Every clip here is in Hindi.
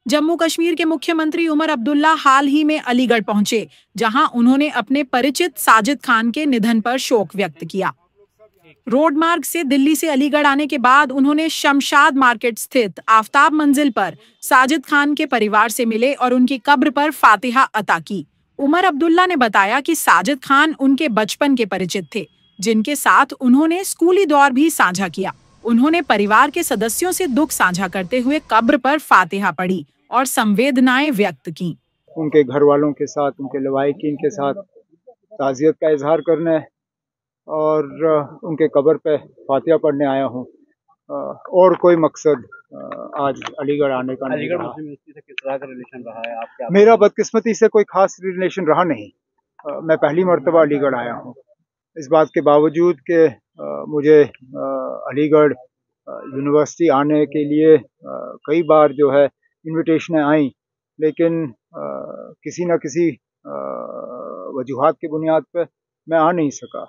जम्मू कश्मीर के मुख्यमंत्री उमर अब्दुल्ला हाल ही में अलीगढ़ पहुंचे, जहां उन्होंने अपने परिचित साजिद खान के निधन पर शोक व्यक्त किया। रोड मार्ग से दिल्ली से अलीगढ़ आने के बाद उन्होंने शमशाद मार्केट स्थित आफताब मंजिल पर साजिद खान के परिवार से मिले और उनकी कब्र पर फातिहा अता की। उमर अब्दुल्ला ने बताया कि साजिद खान उनके बचपन के परिचित थे, जिनके साथ उन्होंने स्कूली दौर भी साझा किया। उन्होंने परिवार के सदस्यों से दुख साझा करते हुए कब्र पर फातिहा पढ़ी और संवेदनाएं व्यक्त की। उनके घर वालों के साथ, उनके लवाहिकीन के साथ ताज़ियत का इजहार करने और उनके कब्र पे फातिहा पढ़ने आया हूँ। और कोई मकसद आज अलीगढ़ आने का नहीं रहा। मुस्लिम यूनिवर्सिटी से किस तरह का रिलेशन रहा है आपके? मेरा बदकिस्मती से कोई खास रिलेशन रहा नहीं। मैं पहली मर्तबा अलीगढ़ आया हूँ। इस बात के बावजूद कि मुझे अलीगढ़ यूनिवर्सिटी आने के लिए कई बार जो है इनविटेशनें आई, लेकिन किसी न किसी वजूहात की बुनियाद पर मैं आ नहीं सका।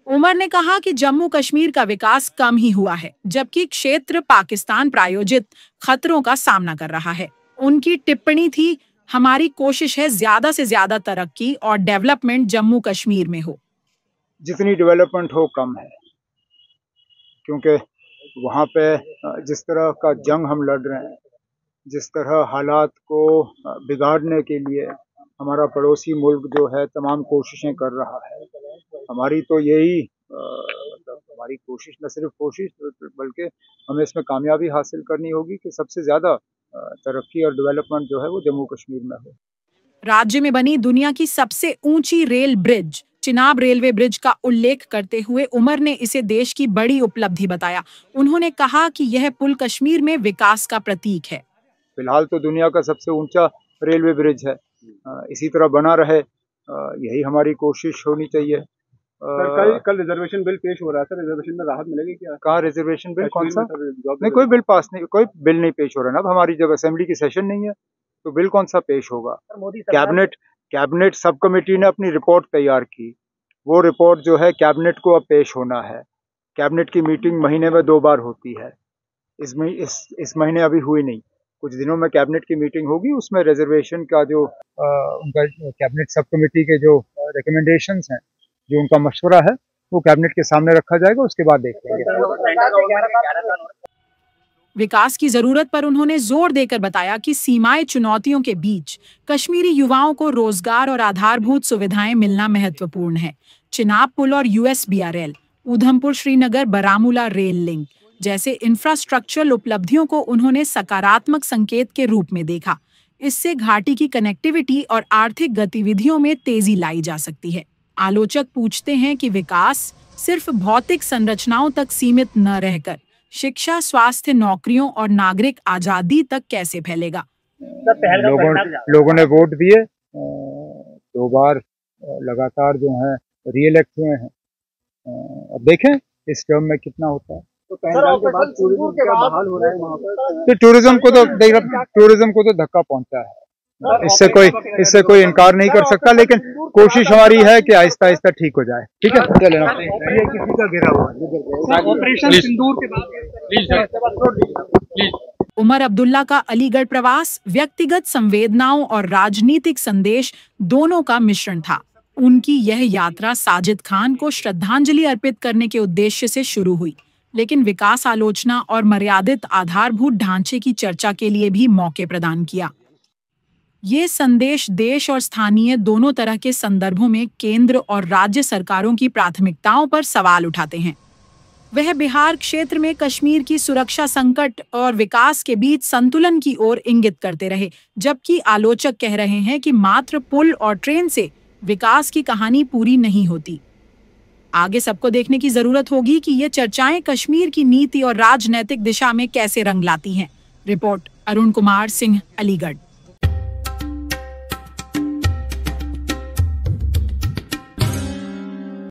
उमर ने कहा कि जम्मू कश्मीर का विकास कम ही हुआ है, जबकि क्षेत्र पाकिस्तान प्रायोजित खतरों का सामना कर रहा है। उनकी टिप्पणी थी, हमारी कोशिश है ज्यादा से ज्यादा तरक्की और डेवलपमेंट जम्मू कश्मीर में हो। जितनी डेवलपमेंट हो कम है, क्योंकि वहाँ पे जिस तरह का जंग हम लड़ रहे हैं, जिस तरह हालात को बिगाड़ने के लिए हमारा पड़ोसी मुल्क जो है तमाम कोशिशें कर रहा है। हमारी तो यही हमारी कोशिश, न सिर्फ कोशिश बल्कि हमें इसमें कामयाबी हासिल करनी होगी कि सबसे ज्यादा तरक्की और डेवलपमेंट जो है वो जम्मू कश्मीर में हो। राज्य में बनी दुनिया की सबसे ऊंची rail bridge Chenab railway bridge का उल्लेख करते हुए उमर ने इसे देश की बड़ी उपलब्धि बताया। उन्होंने कहा कि यह पुल कश्मीर में विकास का प्रतीक है। फिलहाल तो दुनिया का सबसे ऊंचा रेलवे ब्रिज है, इसी तरह बना रहे, यही हमारी कोशिश होनी चाहिए। सर, कल रिजर्वेशन बिल पेश हो रहा है सर, रिजर्वेशन में राहत मिलेगी क्या? कहाँ रिजर्वेशन बिल? कौन सा? नहीं, कोई बिल पास नहीं, कोई बिल नहीं पेश हो रहा है ना। अब हमारी जब असेंबली की सेशन नहीं है तो बिल कौन सा पेश होगा? कैबिनेट सब कमेटी ने अपनी रिपोर्ट तैयार की, वो रिपोर्ट जो है कैबिनेट को अब पेश होना है। कैबिनेट की मीटिंग महीने में 2 बार होती है, इस महीने अभी हुई नहीं। कुछ दिनों में कैबिनेट की मीटिंग होगी, उसमें रिजर्वेशन का जो उनका कैबिनेट सब कमेटी के जो रिकमेंडेशंस हैं, जो उनका मशवरा है, वो कैबिनेट के सामने रखा जाएगा, उसके बाद देखेंगे। विकास की जरूरत पर उन्होंने जोर देकर बताया कि सीमाएं चुनौतियों के बीच कश्मीरी युवाओं को रोजगार और आधारभूत सुविधाएं मिलना महत्वपूर्ण है। चिनाब पुल और USBRL, Udhampur Srinagar Baramulla rail link जैसे इंफ्रास्ट्रक्चरल उपलब्धियों को उन्होंने सकारात्मक संकेत के रूप में देखा। इससे घाटी की कनेक्टिविटी और आर्थिक गतिविधियों में तेजी लाई जा सकती है। आलोचक पूछते हैं कि विकास सिर्फ भौतिक संरचनाओं तक सीमित न रहकर शिक्षा, स्वास्थ्य, नौकरियों और नागरिक आजादी तक कैसे फैलेगा। लोगों ने वोट दिए, 2 बार लगातार जो है रीइलेक्ट हुए हैं। अब देखें इस टर्म में कितना होता है। तो पहलगाम के बाद टूरिज्म क्या बहाल हो रहा है वहाँ पर? तो टूरिज्म को तो धक्का पहुंचा है, इससे कोई इनकार नहीं कर सकता, लेकिन कोशिश हमारी है कि आहिस्ता आहिस्ता ठीक हो जाए। ठीक है, चले ना। ये किसी का गिरा हुआ ऑपरेशन सिंदूर के बाद उमर अब्दुल्ला का अलीगढ़ प्रवास व्यक्तिगत संवेदनाओं और राजनीतिक संदेश दोनों का मिश्रण था। उनकी यह यात्रा साजिद खान को श्रद्धांजलि अर्पित करने के उद्देश्य से शुरू हुई, लेकिन विकास आलोचना और मर्यादित आधारभूत ढांचे की चर्चा के लिए भी मौके प्रदान किया। ये संदेश देश और स्थानीय दोनों तरह के संदर्भों में केंद्र और राज्य सरकारों की प्राथमिकताओं पर सवाल उठाते हैं। वह बिहार क्षेत्र में कश्मीर की सुरक्षा संकट और विकास के बीच संतुलन की ओर इंगित करते रहे, जबकि आलोचक कह रहे हैं कि मात्र पुल और ट्रेन से विकास की कहानी पूरी नहीं होती। आगे सबको देखने की जरूरत होगी कि ये चर्चाएं कश्मीर की नीति और राजनैतिक दिशा में कैसे रंग लाती हैं। रिपोर्ट अरुण कुमार सिंह, अलीगढ़।